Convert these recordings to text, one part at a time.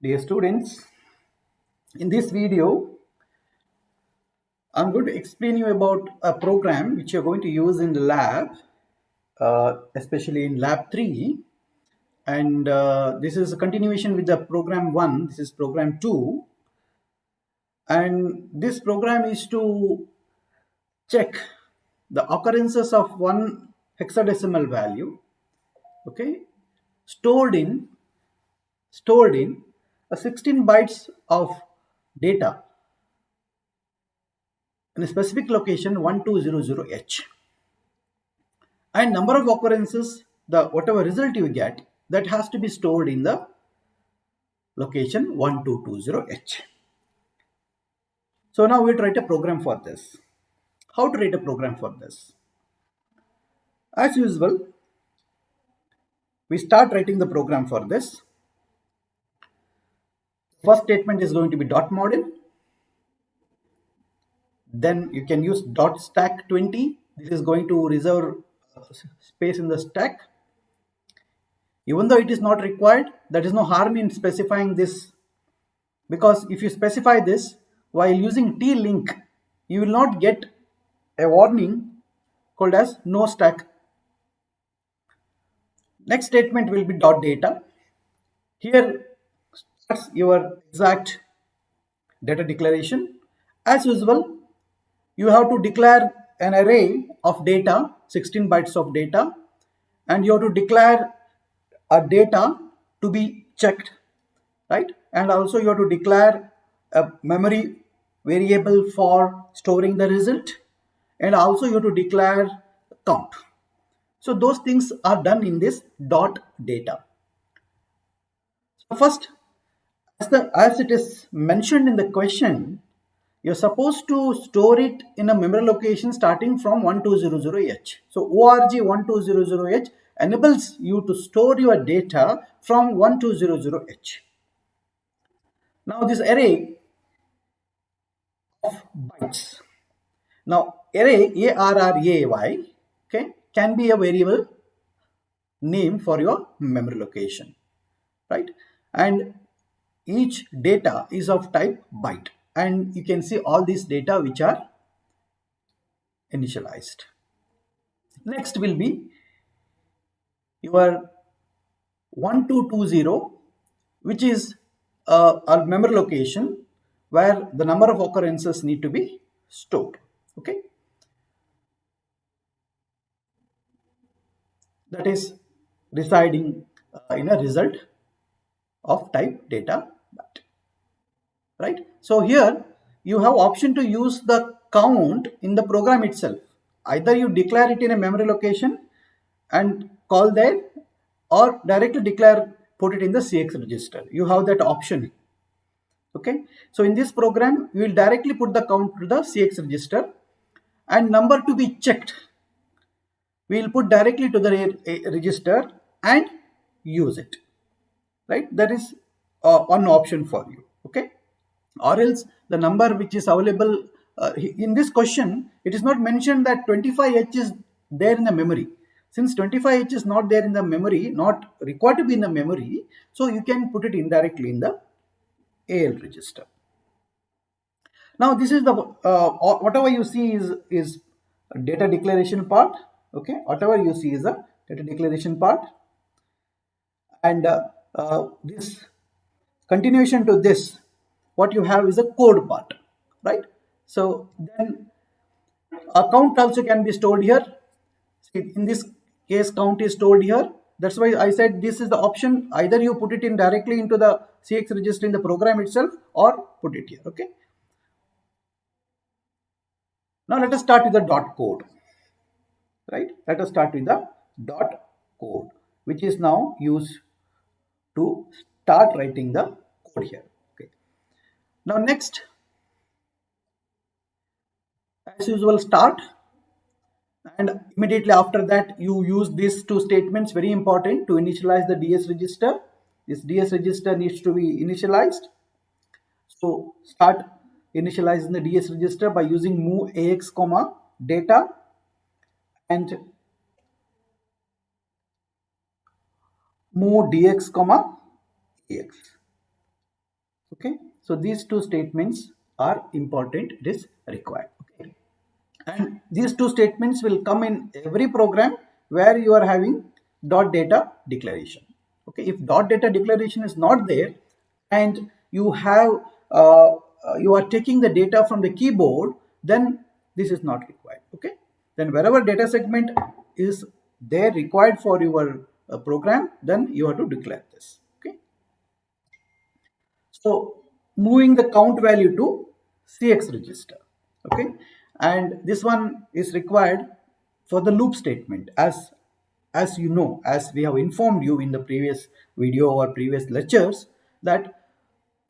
Dear students, in this video, I'm going to explain you about a program which you're going to use in the lab, especially in lab 3. And this is a continuation with the program 1. This is program 2. And this program is to check the occurrences of one hexadecimal value, okay, stored in a 16 bytes of data in a specific location 1200H, and number of occurrences, the whatever result you get, that has to be stored in the location 1220H. So now we'll write a program for this. How to write a program for this? As usual, we start writing the program for this. First statement is going to be dot model. Then you can use dot stack 20. This is going to reserve space in the stack. Even though it is not required, there is no harm in specifying this, because if you specify this while using t-link, you will not get a warning called as no stack. Next statement will be dot data. Here starts your exact data declaration. As usual, you have to declare an array of data, 16 bytes of data, and you have to declare a data to be checked, right? And also you have to declare a memory variable for storing the result, and also you have to declare count. So those things are done in this dot data. So first, as it is mentioned in the question, you're supposed to store it in a memory location starting from 1200H. So org 1200H enables you to store your data from 1200H. Now this array of bytes. Now array ARRAY, okay, can be a variable name for your memory location, right? And each data is of type byte, and you can see all these data which are initialized. Next will be your 1220, which is a memory location where the number of occurrences need to be stored, okay? That is residing in a result of type data byte, right? So here you have option to use the count in the program itself. Either you declare it in a memory location and call there, or directly put it in the CX register. You have that option, okay? So in this program, we will directly put the count to the CX register, and number to be checked, we will put directly to the register and use it, right? That is one option for you, okay? Or else the number which is available in this question, it is not mentioned that 25H is there in the memory. Since 25H is not there in the memory, not required to be in the memory, so you can put it indirectly in the AL register. Now this is the whatever you see is a data declaration part, okay? Whatever you see is a data declaration part, and this continuation to this, what you have is a code part, right? So then a count also can be stored here. In this case, count is stored here. That's why I said this is the option. Either you put it in directly into the CX register in the program itself, or put it here, okay? Now let us start with the dot code, right? Let us start with the dot code, which is now used to start writing the code here, okay? Now next, as usual, start, and immediately after that you use these two statements, very important, to initialize the DS register. This DS register needs to be initialized. So start initializing the DS register by using move AX comma data and move DX comma AX. Okay, so these two statements are important, it is required. Okay, and these two statements will come in every program where you are having dot data declaration. Okay, if dot data declaration is not there and you have you are taking the data from the keyboard, then this is not required. Okay, then wherever data segment is there required for your program, then you have to declare this. Okay, so moving the count value to CX register. Okay, and this one is required for the loop statement, as you know, as we have informed you in the previous video or previous lectures, that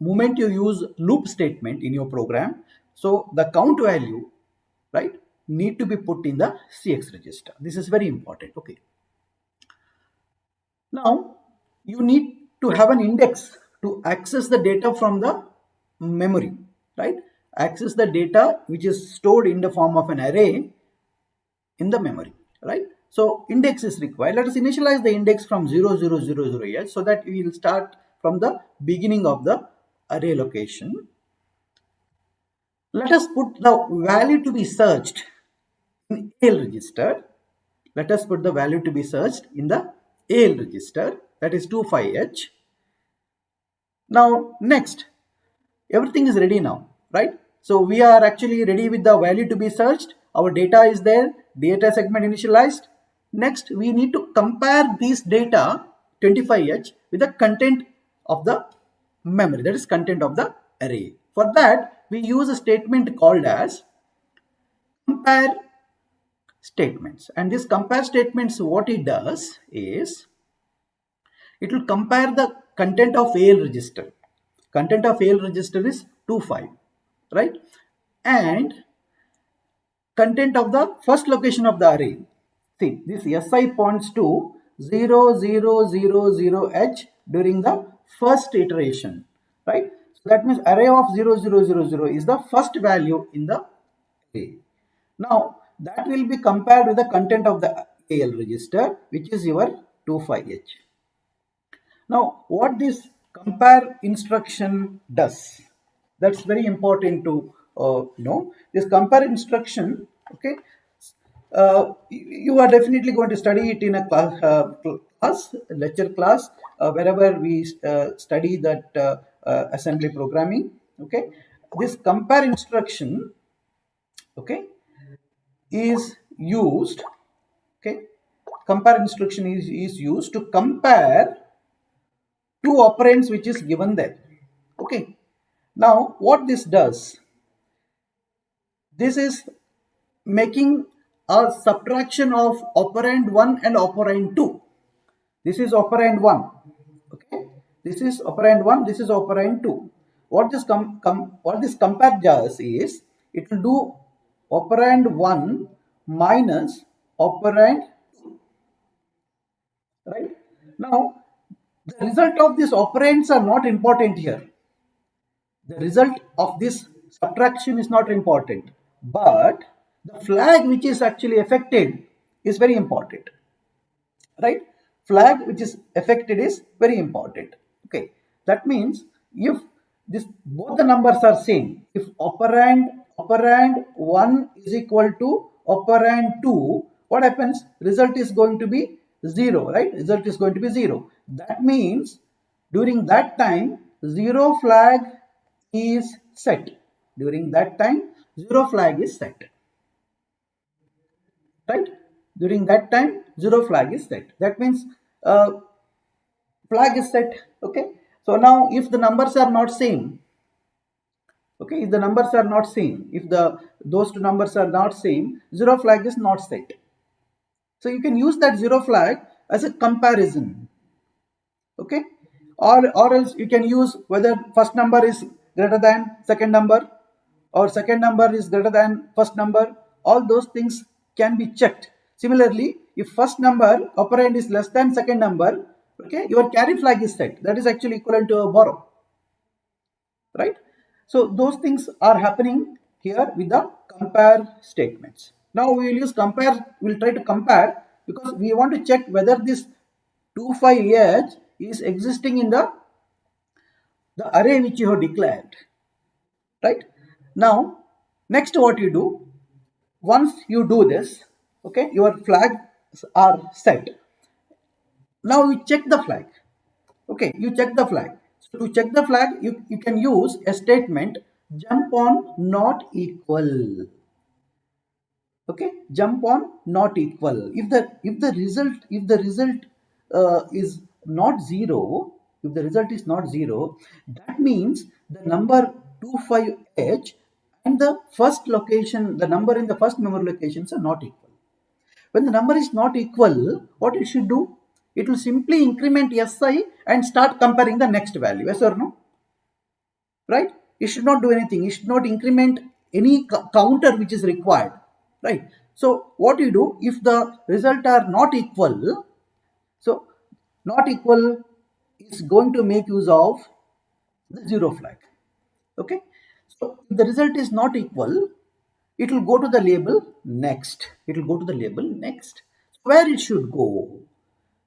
moment you use loop statement in your program, so the count value, right, need to be put in the CX register. This is very important. Okay, now you need to have an index to access the data from the memory, right? Access the data which is stored in the form of an array in the memory, right? So index is required. Let us initialize the index from 0000h so that we will start from the beginning of the array location. Let us put the value to be searched in AL register. Let us put the value to be searched in the AL register, that is 25h. Now next, everything is ready now, right? So we are actually ready with the value to be searched. Our data is there, data segment initialized. Next, we need to compare this data 25h with the content of the memory, that is content of the array. For that, we use a statement called as compare statements. And this compare statements, what it does is, it will compare the content of AL register. Content of AL register is 25, right? And content of the first location of the array. See, this SI points to 0000h during the first iteration, right? So that means array of 0000 is the first value in the array. Now, that will be compared with the content of the AL register, which is your 25h. Now, what this compare instruction does, that's very important to know. This compare instruction, okay, you are definitely going to study it in a lecture class, wherever we study that assembly programming. Okay, this compare instruction, okay, is used. Okay, compare instruction is used to compare two operands which is given there. Okay, now what this does, this is making a subtraction of operand 1 and operand 2. This is operand 1, okay, this is operand 1, this is operand 2. What this what this compare does is, it will do operand 1 minus operand 2, right? Now the result of these operands are not important here. The result of this subtraction is not important, but the flag which is actually affected is very important, right? Flag which is affected is very important. Okay, that means if this both the numbers are same, if operand 1 is equal to operand 2, what happens? Result is going to be 0, right? Result is going to be 0. That means during that time 0 flag is set. During that time 0 flag is set, right? During that time 0 flag is set. That means flag is set. Okay, so now if the numbers are not same, okay, if the numbers are not same, if those two numbers are not same, 0 flag is not set. So you can use that 0 flag as a comparison. Okay, or else you can use whether first number is greater than second number or second number is greater than first number. All those things can be checked. Similarly, if first number operand is less than second number, okay, your carry flag is set. That is actually equivalent to a borrow, right? So those things are happening here with the compare statements. Now we will use compare, we will try to compare because we want to check whether this 25h is existing in the the array which you have declared, right? Now, next what you do, once you do this, okay, your flags are set. Now you check the flag. Okay, you check the flag. So to check the flag, you can use a statement jump on not equal. Okay, jump on not equal. If the result is not zero, if the result is not zero, that means the number 25h and the first location, the number in the first memory locations are not equal. When the number is not equal, what it should do, it will simply increment si and start comparing the next value. Yes or no? Right? It should not do anything. It should not increment any counter which is required, right? So what you do, if the result are not equal, so not equal is going to make use of the zero flag. Okay, so if the result is not equal, it will go to the label next. It will go to the label next. Where it should go,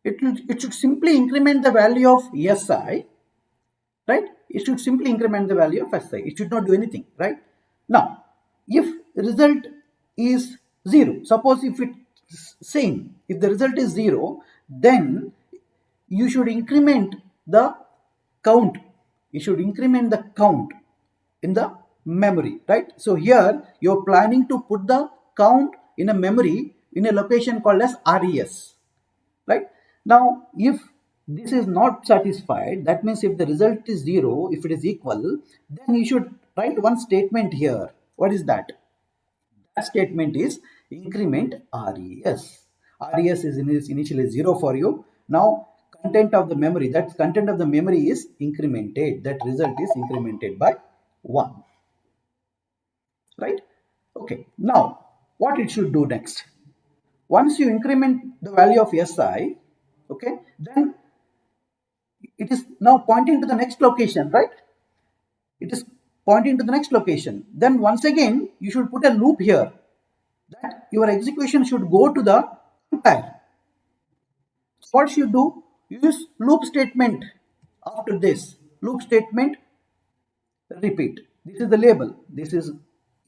it should simply increment the value of si, right? It should simply increment the value of si. It should not do anything, right? Now, if result is 0, suppose if it's same, if the result is 0, then you should increment the count. You should increment the count in the memory, right? So here you're planning to put the count in a memory in a location called as res, right? Now, if this is not satisfied, that means if the result is 0, if it is equal, then you should write one statement here. What is that? That statement is increment res. Res is initially 0 for you. Now, content of the memory, that content of the memory is incremented. That result is incremented by 1. Right? Okay. Now, what it should do next? Once you increment the value of si, okay, then it is now pointing to the next location, right? It is pointing to the next location. Then once again, you should put a loop here that your execution should go to the compare. So what should do? Use loop statement after this. Loop statement, repeat. This is the label. This is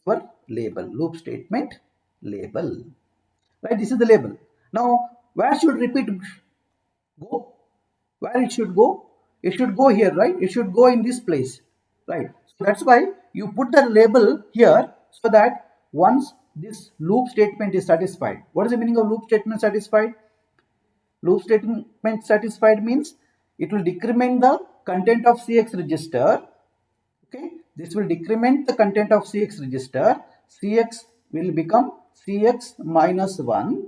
your label. Loop statement, label. Right? This is the label. Now, where should repeat go? Where it should go? It should go here, right? It should go in this place, right? So that's why you put the label here so that once this loop statement is satisfied. What is the meaning of loop statement satisfied? Loop statement satisfied means it will decrement the content of CX register. Okay, this will decrement the content of CX register. CX will become CX minus 1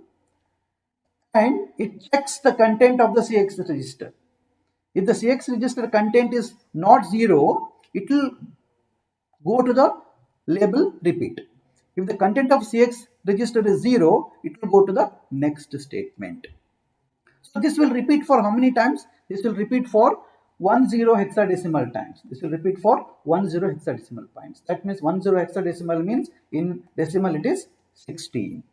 and it checks the content of the CX register. If the CX register content is not 0, it will go to the label repeat. If the content of CX register is 0, it will go to the next statement. So this will repeat for how many times? This will repeat for 10 hexadecimal times. This will repeat for 10 hexadecimal times. That means 10 hexadecimal means in decimal it is 16.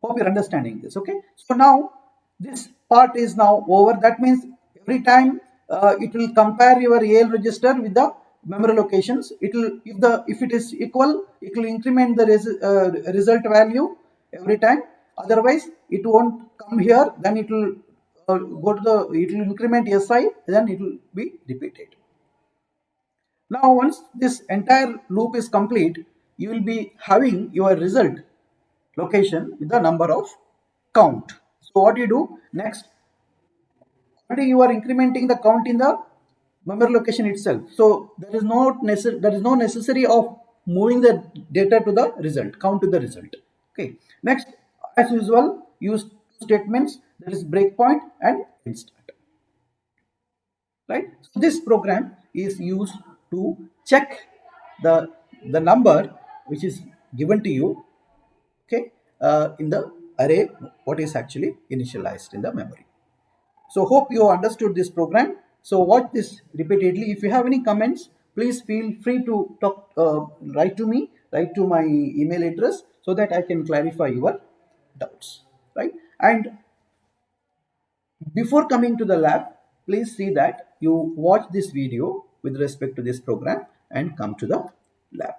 Hope you're understanding this. Okay. So now this part is now over. That means every time it will compare your AL register with the memory locations. It will, if it is equal, it will increment the result value every time. Otherwise, it won't come here. Then it will go to the, it will increment si. Then it will be repeated. Now, once this entire loop is complete, you will be having your result location with the number of count. So what you do next? Already you are incrementing the count in the memory location itself. So there is no necessary of moving the data to the result, count to the result. Okay. Next, as usual, use statements, that is breakpoint and end start. Right. So this program is used to check the number which is given to you, okay, in the array, what is actually initialized in the memory. So hope you understood this program. So watch this repeatedly. If you have any comments, please feel free to talk, write to me, write to my email address so that I can clarify your doubts, right? And before coming to the lab, please see that you watch this video with respect to this program and come to the lab.